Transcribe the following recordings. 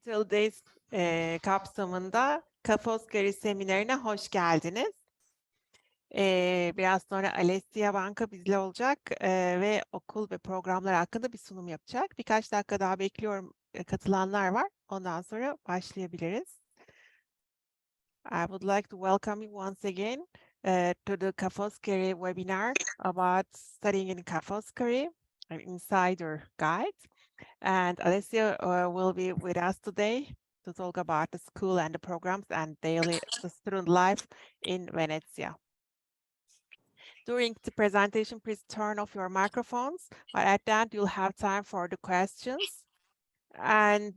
Days kapsamında Foscari seminerine hoş geldiniz. Biraz sonra Alessia Banka bizle olacak ve okul ve programlar hakkında bir sunum yapacak. Birkaç dakika daha bekliyorum, katılanlar var. Ondan sonra başlayabiliriz. I would like to welcome you once again to the Foscari webinar about studying in Foscari, an insider guide. And Alessia will be with us today to talk about the school and the programs and daily student life in Venezia. During the presentation, please turn off your microphones, but at the end you'll have time for the questions, and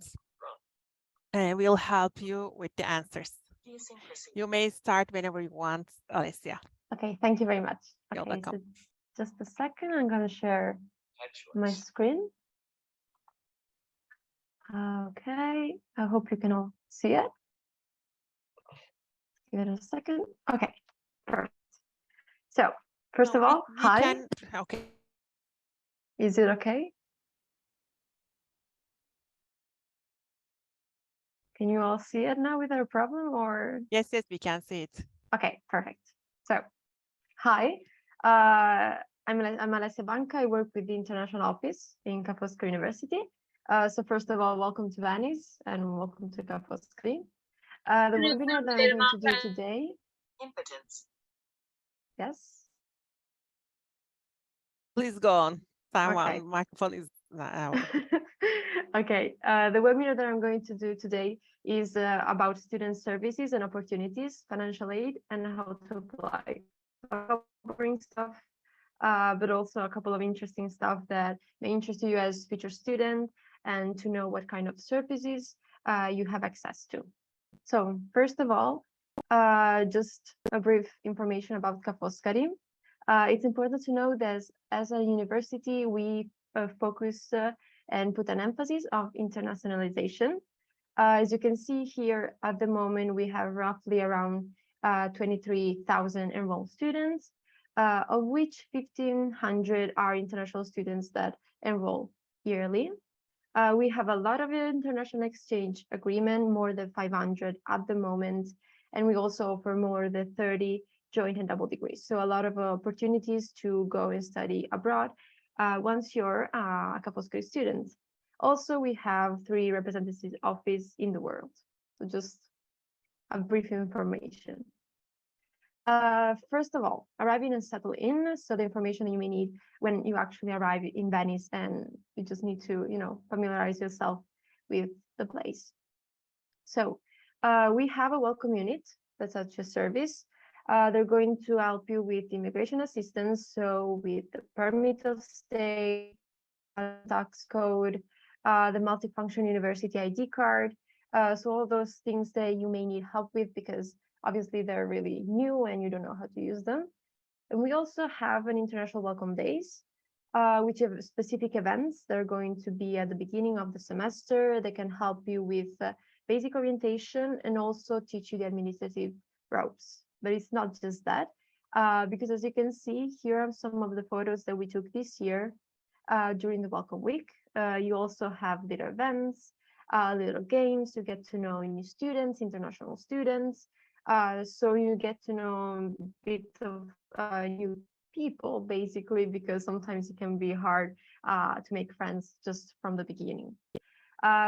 we'll help you with the answers. You may start whenever you want, Alessia. Okay, thank you very much. You're Okay, welcome. so just a second, I'm going to share my screen. Okay, I hope you can all see it. Give it a second. Okay, perfect. So, first of all, hi. Okay. Is it okay? Can you all see it now without a problem, or? Yes, we can see it. Okay, perfect. So, hi, I'm Alessia Banca. I work with the international office in Foscari University. So first of all, welcome to Venice and welcome to Foscari. The webinar that I'm going to do today. Impotence. Yes. Please go on. Okay. Microphone is out. Okay. The webinar that I'm going to do today is about student services and opportunities, financial aid, and how to apply. Covering stuff, but also a couple of interesting stuff that may interest you as future student and to know what kind of services you have access to. So first of all, just a brief information about Foscari. It's important to know that as a university, we focus and put an emphasis of internationalization. As you can see here, at the moment, we have roughly around 23,000 enrolled students, of which 1,500 are international students that enroll yearly. We have a lot of international exchange agreement, more than 500 at the moment, and we also offer more than 30 joint and double degrees. So a lot of opportunities to go and study abroad once you're a Foscari student. Also, we have 3 representative offices in the world. So just a brief information. First of all, arriving and settle in. So the information that you may need when you actually arrive in Venice, and you just need to, familiarize yourself with the place. So we have a welcome unit that's at your service. They're going to help you with immigration assistance. So with the permit of stay, tax code, the multifunction university ID card. So all those things that you may need help with because obviously they're really new and you don't know how to use them. And we also have an international welcome days, which have specific events. They're going to be at the beginning of the semester. They can help you with basic orientation and also teach you the administrative ropes. But it's not just that, because as you can see, here are some of the photos that we took this year during the welcome week. You also have little events, little games to get to know new students, international students. So you get to know a bit of new people, basically, because sometimes it can be hard to make friends just from the beginning.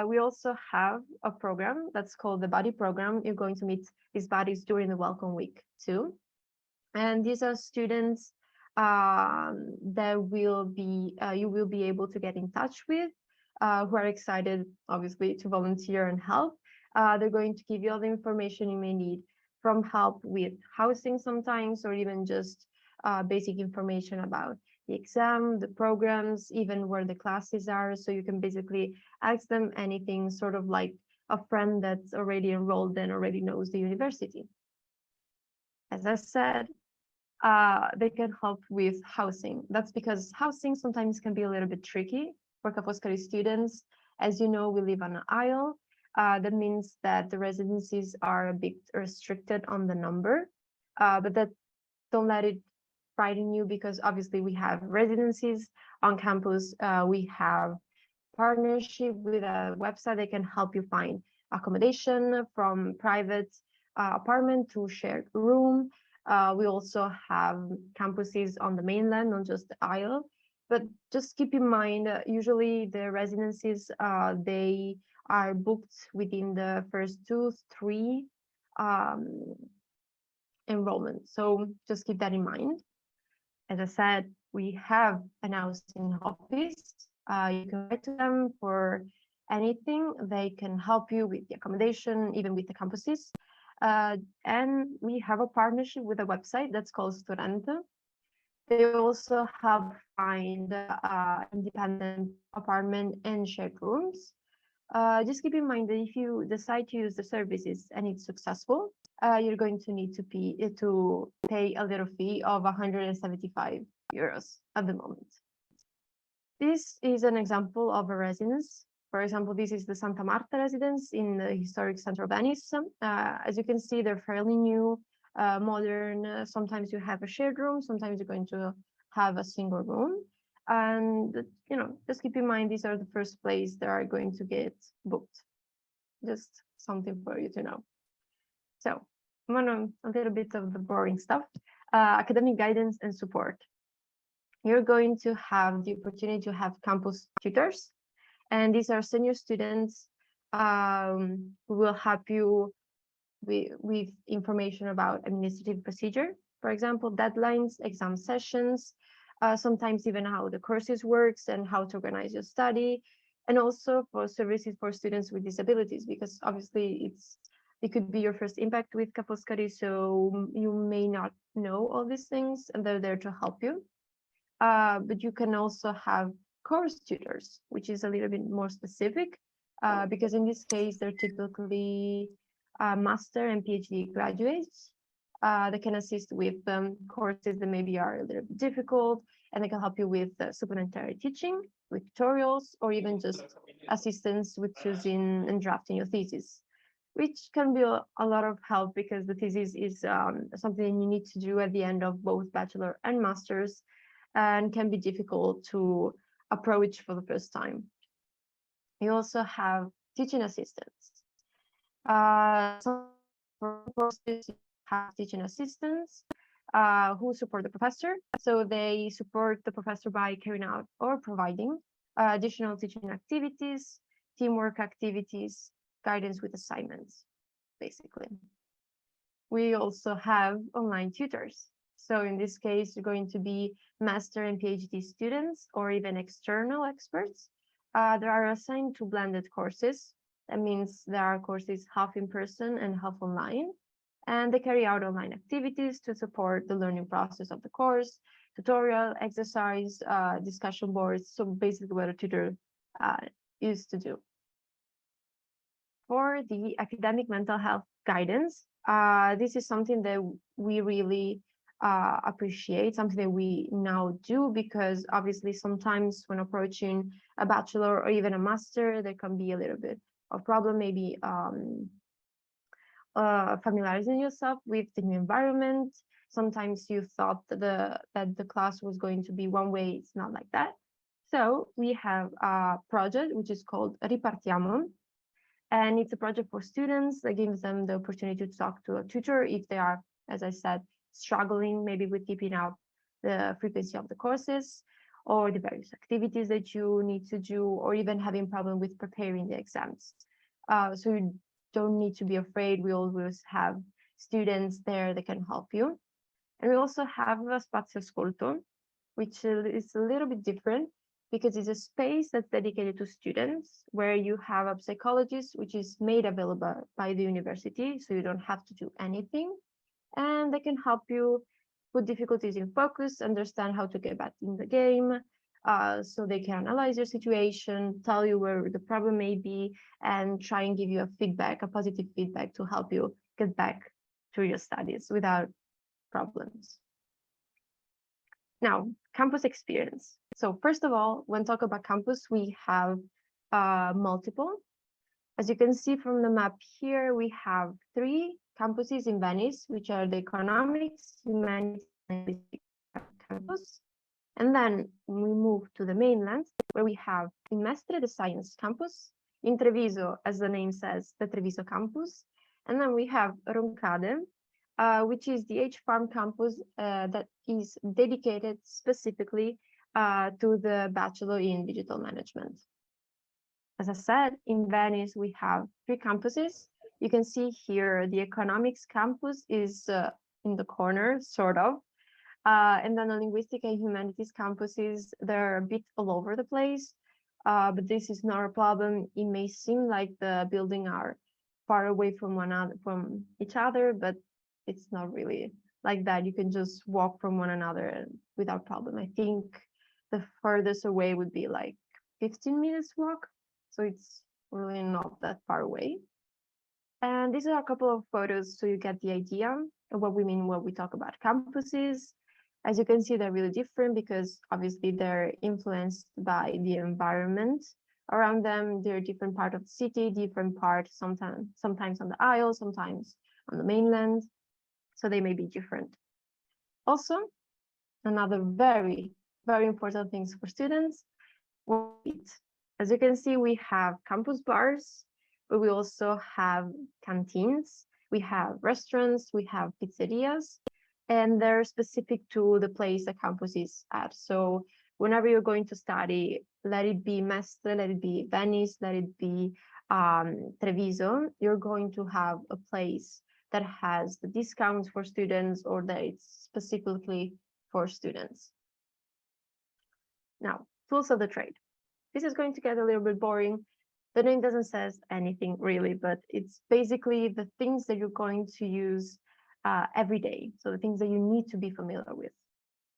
We also have a program that's called the Buddy Program. You're going to meet these buddies during the welcome week too. And these are students that you will be able to get in touch with, who are excited, obviously, to volunteer and help. They're going to give you all the information you may need, from help with housing sometimes, or even just basic information about the exam, the programs, even where the classes are. So you can basically ask them anything, sort of like a friend that's already enrolled and already knows the university. As I said, they can help with housing. That's because housing sometimes can be a little bit tricky for Foscari students. As you know, we live on an isle. That means that the residencies are a bit restricted on the number, but that don't let it frighten you, because obviously we have residencies on campus. We have partnership with a website that can help you find accommodation from private apartment to shared room. We also have campuses on the mainland, not just the Isle. But just keep in mind, usually the residencies, they are booked within the first 2-3 enrollments. So just keep that in mind. As I said, we have an housing office. You can write to them for anything. They can help you with the accommodation, even with the campuses. And we have a partnership with a website that's called Studente. They also help find independent apartment and shared rooms. Just keep in mind that if you decide to use the services and it's successful, you're going to need to pay a little fee of 175 euros at the moment. This is an example of a residence. For example, this is the Santa Marta residence in the historic center of Venice. As you can see, they're fairly new, modern. Sometimes you have a shared room, sometimes you're going to have a single room. And, just keep in mind, these are the first place that are going to get booked. Just something for you to know. So, I'm on a little bit of the boring stuff. Academic guidance and support. You're going to have the opportunity to have campus tutors. And these are senior students who will help you with information about administrative procedure. For example, deadlines, exam sessions, sometimes even how the courses works and how to organize your study, and also for services for students with disabilities, because obviously it could be your first impact with Foscari, so you may not know all these things, and they're there to help you. But you can also have course tutors, which is a little bit more specific, because in this case, they're typically master and PhD graduates. They can assist with courses that maybe are a little bit difficult, and they can help you with supplementary teaching, with tutorials, or even just assistance with choosing and drafting your thesis, which can be a lot of help because the thesis is something you need to do at the end of both bachelor and masters, and can be difficult to approach for the first time. You also have teaching assistants. Some courses have teaching assistants who support the professor. So they support the professor by carrying out or providing additional teaching activities, teamwork activities, guidance with assignments, basically. We also have online tutors. So in this case, you're going to be master and PhD students or even external experts. They are assigned to blended courses. That means there are courses half in person and half online. And they carry out online activities to support the learning process of the course, tutorial, exercise, discussion boards. So basically what a tutor used to do. For the academic mental health guidance, this is something that we really appreciate, something that we now do, because obviously sometimes when approaching a bachelor or even a master, there can be a little bit of problem, maybe familiarizing yourself with the new environment. Sometimes you thought that the class was going to be one way, it's not like that. So we have a project which is called Ripartiamo, and it's a project for students that gives them the opportunity to talk to a tutor if they are, as I said, struggling maybe with keeping up the frequency of the courses or the various activities that you need to do, or even having problem with preparing the exams. So you don't need to be afraid. We always have students there that can help you. And we also have a Spazio Ascolto, which is a little bit different because it's a space that's dedicated to students where you have a psychologist, which is made available by the university, so you don't have to do anything. And they can help you put difficulties in focus, understand how to get back in the game, so they can analyze your situation, tell you where the problem may be, and try and give you a feedback, a positive feedback to help you get back to your studies without problems. Now, campus experience. So first of all, when talk about campus, we have multiple. As you can see from the map here, we have 3 campuses in Venice, which are the economics, humanities, and campus. And then we move to the mainland, where we have in Mestre, the Science Campus, in Treviso, as the name says, the Treviso Campus, and then we have Roncade, which is the H-Farm campus that is dedicated specifically to the Bachelor in Digital Management. As I said, in Venice, we have 3 campuses. You can see here the Economics campus is in the corner, sort of. And then the Linguistic and Humanities campuses, they're a bit all over the place, but this is not a problem. It may seem like the buildings are far away from each other, but it's not really like that. You can just walk from one another without problem. I think the furthest away would be like 15 minutes walk. So it's really not that far away. And these are a couple of photos so you get the idea of what we mean when we talk about campuses. As you can see, they're really different because obviously they're influenced by the environment around them. They're different part of the city, different part, sometimes on the Isle, sometimes on the mainland. So they may be different. Also, another very, very important thing for students, as you can see, we have campus bars, but we also have canteens, we have restaurants, we have pizzerias, and they're specific to the place the campus is at. So whenever you're going to study, let it be Mestre, let it be Venice, let it be Treviso, you're going to have a place that has the discounts for students or that it's specifically for students. Now, tools of the trade. This is going to get a little bit boring. The name doesn't say anything really, but it's basically the things that you're going to use every day. So the things that you need to be familiar with.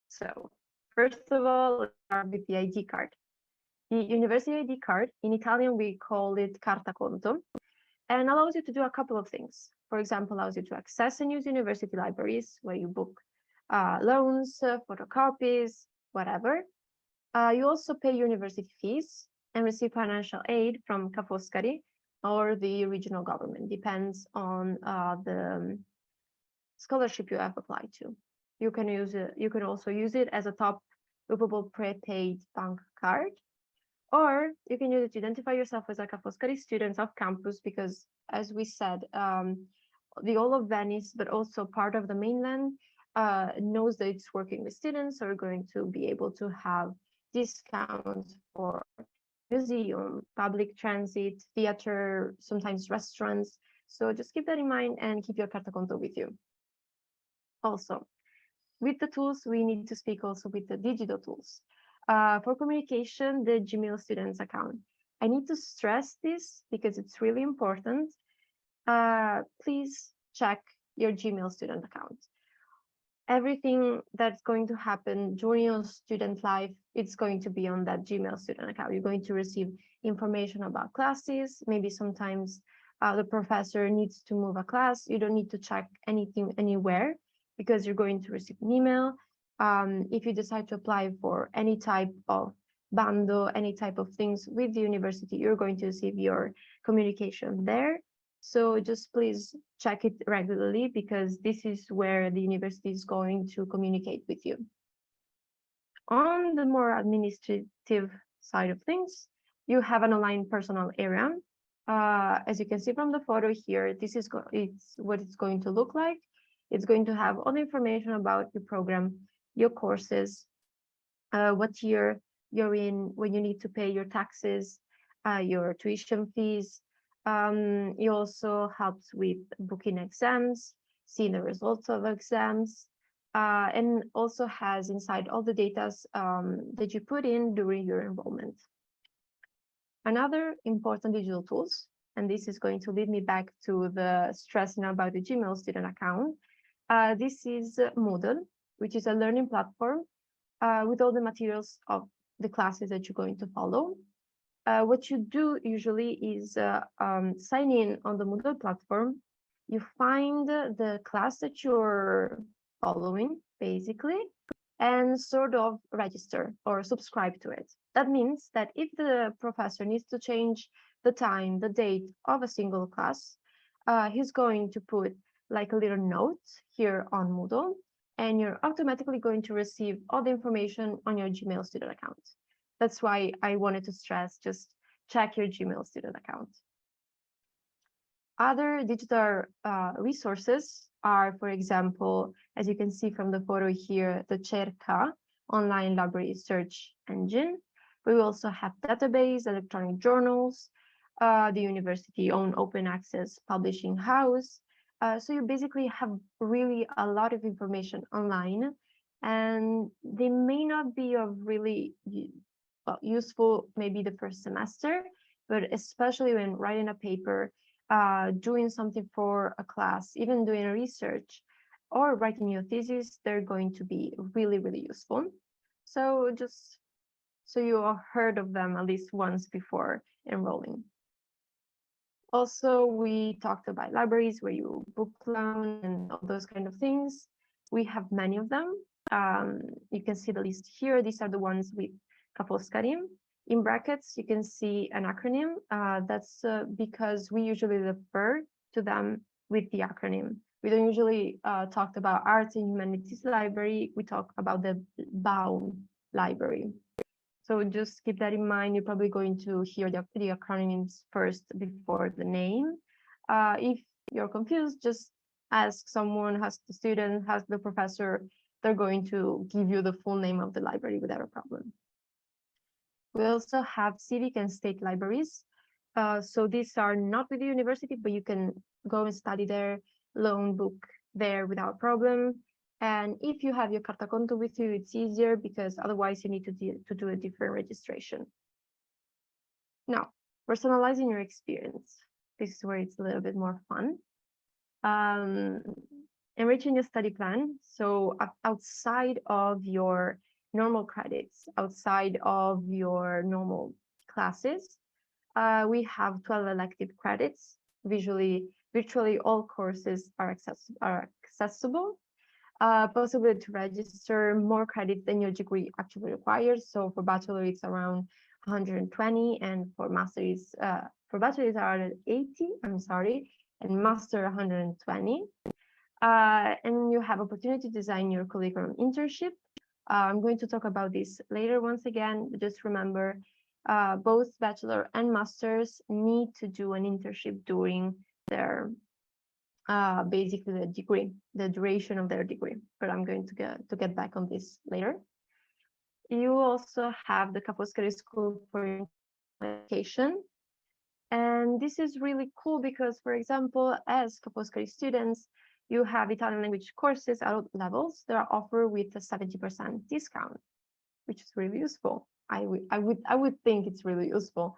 So first of all, let's start with the ID card. The university ID card, in Italian, we call it carta conto, and allows you to do a couple of things. For example, allows you to access and use university libraries where you book loans, photocopies, whatever. You also pay university fees and receive financial aid from Foscari or the regional government, depends on the scholarship you have applied to. You can use it. You can also use it as a top-upable prepaid bank card, or you can use it to identify yourself as like a Foscari student off campus, because as we said, the whole of Venice, but also part of the mainland, knows that it's working with students, so we're going to be able to have discounts for museum, public transit, theater, sometimes restaurants. So just keep that in mind and keep your carta conto with you. Also, with the tools, we need to speak also with the digital tools. For communication, the Gmail students account. I need to stress this because it's really important. Please check your Gmail student account. Everything that's going to happen during your student life, it's going to be on that Gmail student account. You're going to receive information about classes. Maybe sometimes the professor needs to move a class. You don't need to check anything anywhere because you're going to receive an email. If you decide to apply for any type of bando, any type of things with the university, you're going to receive your communication there. So just please check it regularly because this is where the university is going to communicate with you. On the more administrative side of things, you have an online personal area. As you can see from the photo here, this is what it's going to look like. It's going to have all the information about your program, your courses, what year you're in, when you need to pay your taxes, your tuition fees. It also helps with booking exams, seeing the results of exams, and also has inside all the data that you put in during your enrollment. Another important digital tools, and this is going to lead me back to the stressing about the Gmail student account. This is Moodle, which is a learning platform with all the materials of the classes that you're going to follow. What you do usually is sign in on the Moodle platform. You find the class that you're following, basically, and sort of register or subscribe to it. That means that if the professor needs to change the time, the date of a single class, he's going to put like a little note here on Moodle, and you're automatically going to receive all the information on your Gmail student account. That's why I wanted to stress, just check your Gmail student account. Other digital resources are, for example, as you can see from the photo here, the Cerca online library search engine. We also have database, electronic journals, the university own open access publishing house. So you basically have really a lot of information online, and they may not be of really useful maybe the first semester, but especially when writing a paper, doing something for a class, even doing a research or writing your thesis, they're going to be really, really useful. So just so you have heard of them at least once before enrolling. Also, we talked about libraries where you book loan and all those kind of things. We have many of them. You can see the list here. These are the ones with Foscari. In brackets, you can see an acronym. That's because we usually refer to them with the acronym. We don't usually talk about Arts and Humanities Library. We talk about the BAUM library. So just keep that in mind. You're probably going to hear the acronyms first before the name. If you're confused, just ask someone, ask the student, ask the professor. They're going to give you the full name of the library without a problem. We also have civic and state libraries. So these are not with the university, but you can go and study there, loan book there without problem. And if you have your carta conto with you, it's easier because otherwise you need to do a different registration. Now, personalizing your experience. This is where it's a little bit more fun. Enriching your study plan. So outside of your normal credits, outside of your normal classes, we have 12 elective credits. Virtually all courses are accessible. Possibility to register more credits than your degree actually requires. So for bachelor, it's around 120, and for bachelors are 80, and master 120. And you have opportunity to design your curriculum internship. I'm going to talk about this later once again, but just remember, both bachelor and masters need to do an internship during their basically the degree, the duration of their degree, but I'm going to get back on this later. You also have the Foscari School for Education. And this is really cool because, for example, as Foscari students, you have Italian language courses at all levels that are offered with a 70% discount, which is really useful. I would think it's really useful.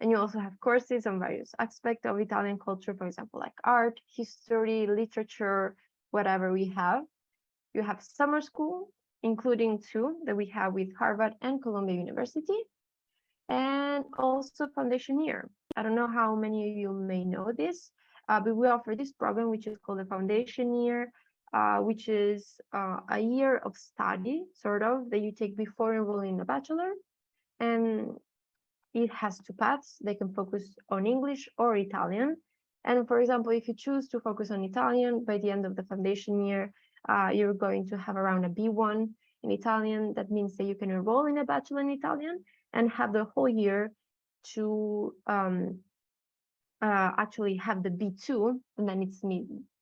And you also have courses on various aspects of Italian culture, for example, like art, history, literature, whatever we have. You have summer school, including two that we have with Harvard and Columbia University, and also foundation year. I don't know how many of you may know this, but we offer this program, which is called the foundation year, which is a year of study, sort of, that you take before enrolling in a bachelor. And it has two paths. They can focus on English or Italian. And for example, if you choose to focus on Italian, by the end of the foundation year, you're going to have around a B1 in Italian. That means that you can enroll in a bachelor in Italian and have the whole year to actually have the B2, and then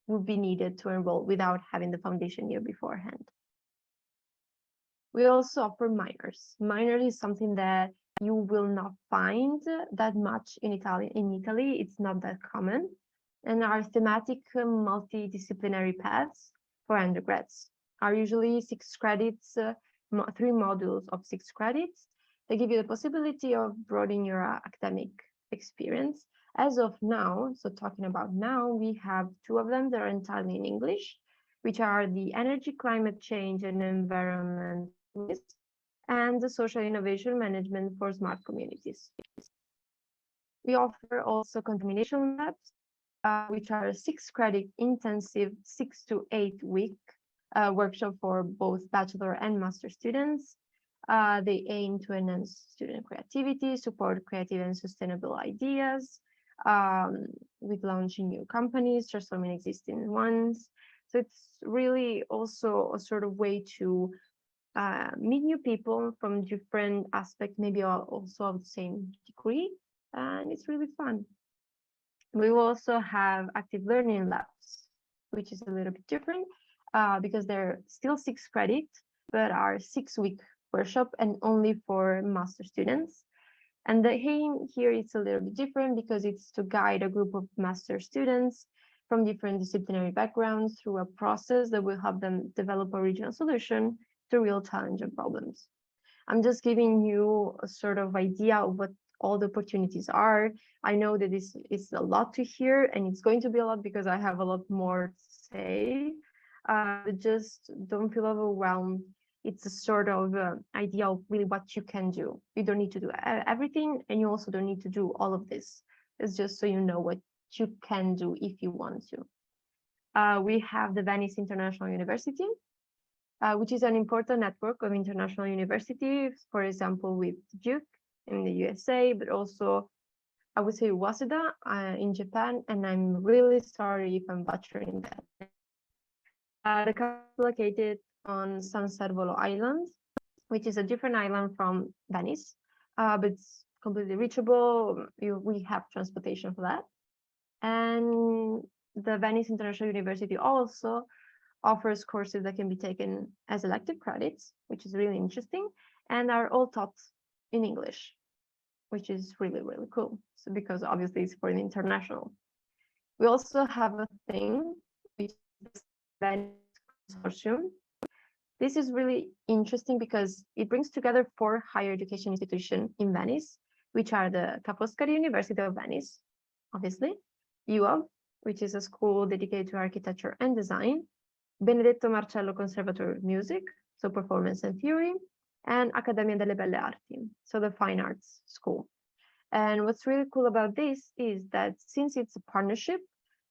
will be needed to enroll without having the foundation year beforehand. We also offer minors. Minor is something that you will not find that much in Italy. It's not that common, and our thematic multidisciplinary paths for undergrads are usually 6 credits, 3 modules of 6 credits. They give you the possibility of broadening your academic experience. As of now, so talking about now, we have 2 of them that are entirely in English, which are the energy, climate change, and environment, and the social innovation management for smart communities. We offer also contamination labs, which are a 6 credit intensive 6 to 8 week workshop for both bachelor and master students. They aim to enhance student creativity, support creative and sustainable ideas, with launching new companies, transforming existing ones. So it's really also a sort of way to meet new people from different aspects, maybe also of the same degree, and it's really fun. We will also have active learning labs, which is a little bit different because they're still 6 credits, but are 6-week workshop and only for master students. And the aim here is a little bit different because it's to guide a group of master students from different disciplinary backgrounds through a process that will help them develop original solution to real challenge and problems. I'm just giving you a sort of idea of what all the opportunities are. I know that this is a lot to hear, and it's going to be a lot because I have a lot more to say. Just don't feel overwhelmed. It's a sort of idea of really what you can do. You don't need to do everything, and you also don't need to do all of this. It's just so you know what you can do if you want to. We have the Venice International University, which is an important network of international universities, for example, with Duke in the USA, but also I would say Waseda in Japan, and I'm really sorry if I'm butchering that. The campus is located on San Servolo Island, which is a different island from Venice, but it's completely reachable. We have transportation for that. And the Venice International University also offers courses that can be taken as elective credits, which is really interesting, and are all taught in English, which is really, really cool. So because obviously it's for the international. We also have a thing, which is the Venice Consortium. This is really interesting because it brings together 4 higher education institutions in Venice, which are the Foscari University of Venice, obviously, UOV, which is a school dedicated to architecture and design, Benedetto Marcello Conservatory of Music, so performance and theory, and Accademia delle Belle Arti, so the fine arts school. And what's really cool about this is that since it's a partnership,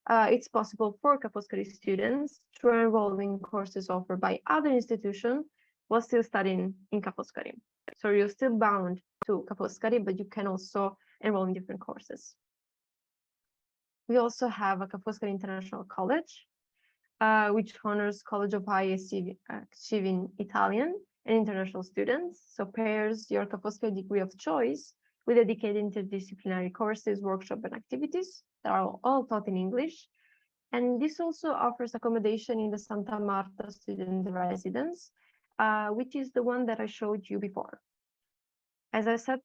it's possible for Ca' Foscari students to enroll in courses offered by other institutions while still studying in Ca' Foscari. So you're still bound to Ca' Foscari, but you can also enroll in different courses. We also have a Ca' Foscari International College, which honors College of High Achieving Italian and international students. So pairs your Ca' Foscari degree of choice with dedicated interdisciplinary courses, workshops, and activities that are all taught in English. And this also offers accommodation in the Santa Marta student residence, which is the one that I showed you before. As I said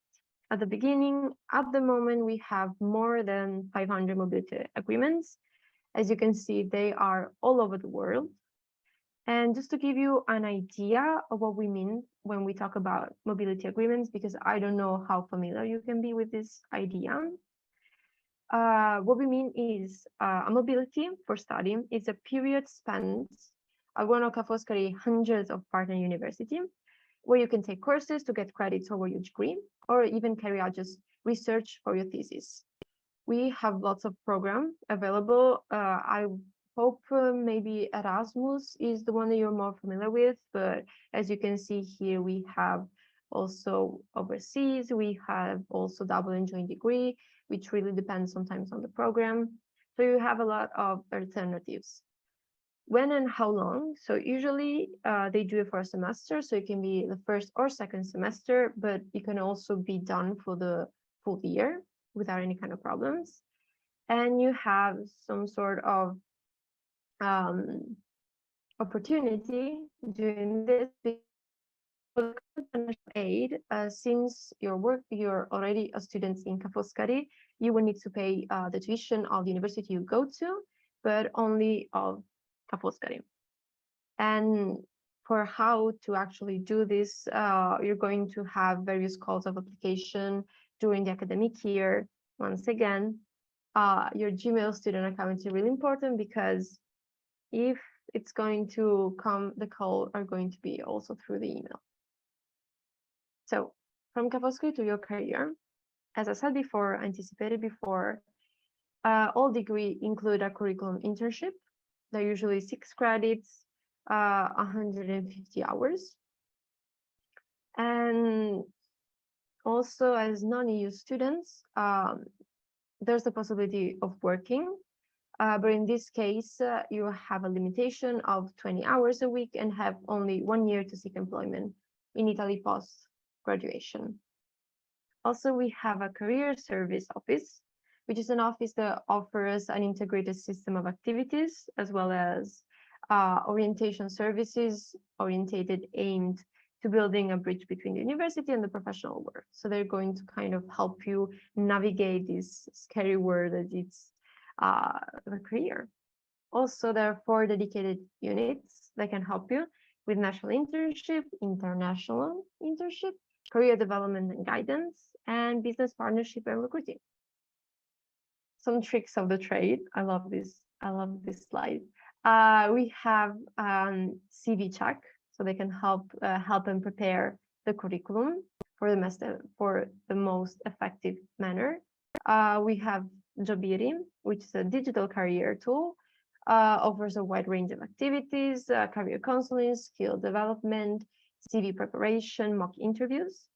at the beginning, at the moment, we have more than 500 mobility agreements. As you can see, they are all over the world. And just to give you an idea of what we mean when we talk about mobility agreements, because I don't know how familiar you can be with this idea. What we mean is a mobility for studying is a period spent at one of Ca' Foscari hundreds of partner universities, where you can take courses to get credits over your degree, or even carry out just research for your thesis. We have lots of programs available. I hope maybe Erasmus is the one that you're more familiar with, but as you can see here, we have also overseas, we have also double and joint degree, which really depends sometimes on the program. So you have a lot of alternatives. When and how long? So usually they do it for a semester, so it can be the first or second semester, but it can also be done for the full year without any kind of problems. And you have some sort of opportunity doing this for aid. Since you're already a student in Ca' Foscari, you will need to pay the tuition of the university you go to, but only of Ca' Foscari. And for how to actually do this, you're going to have various calls of application during the academic year. Once again, your Gmail student account is really important because if it's going to come, the call are going to be also through the email. So from Ca' Foscari to your career, as I said before, anticipated before, all degrees include a curriculum internship. They're usually 6 credits, 150 hours. And also as non-EU students, there's the possibility of working But in this case, you have a limitation of 20 hours a week and have only 1 year to seek employment in Italy post-graduation. Also, we have a career service office, which is an office that offers an integrated system of activities, as well as orientation services orientated, aimed to building a bridge between the university and the professional world. So they're going to kind of help you navigate this scary world that it's the career. Also, there are 4 dedicated units that can help you with national internship, international internship, career development and guidance, and business partnership and recruiting. Some tricks of the trade. I love this slide. We have CV check, so they can help and prepare the curriculum for the most effective manner. We have Jobiri, which is a digital career tool, offers a wide range of activities, career counseling, skill development, CV preparation, mock interviews.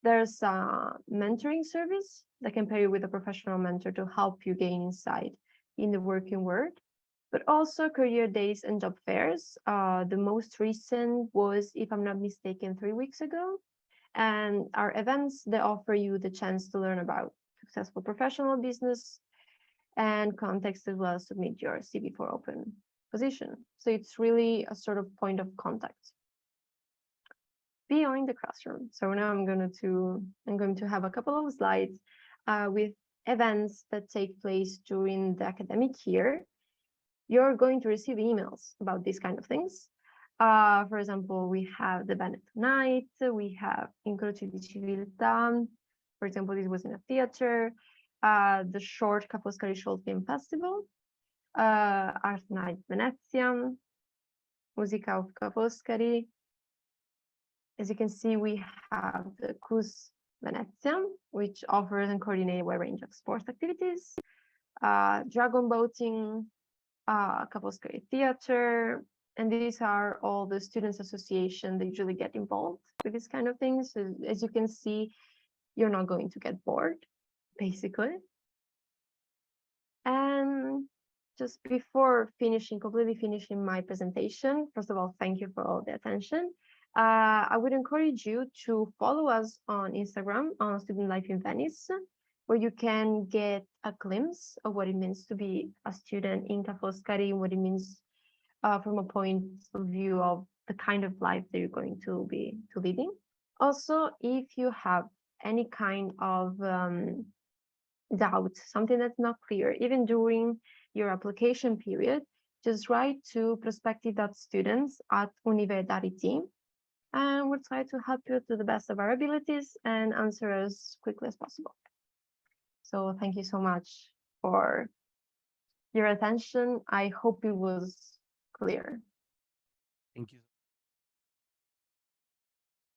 There's a mentoring service that can pair you with a professional mentor to help you gain insight in the working world, but also career days and job fairs. The most recent was, if I'm not mistaken, 3 weeks ago. And our events, they offer you the chance to learn about successful professional business and context, as well as submit your CV for open position. So it's really a sort of point of contact beyond the classroom. So now I'm going to have a couple of slides with events that take place during the academic year. You're going to receive emails about these kind of things. For example, we have the Bennett Night, we have Incroci di Civiltà. For example, this was in a theater. The short Foscari Short Film Festival, Art Night Venezia, Musica of Foscari. As you can see, we have the Cruise Venezia, which offers and coordinates a wide range of sports activities, dragon boating, Foscari Theater, and these are all the students' association that usually get involved with these kind of things. So as you can see, you're not going to get bored, basically. And just before completely finishing my presentation, first of all, thank you for all the attention. I would encourage you to follow us on Instagram on Student Life in Venice, where you can get a glimpse of what it means to be a student in Ca' Foscari, what it means from a point of view of the kind of life that you're going to be leading. Also, if you have any kind of doubt, something that's not clear, even during your application period, just write to prospective.students@universitatea, and we'll try to help you to the best of our abilities and answer as quickly as possible. So thank you so much for your attention. I hope it was clear. Thank you.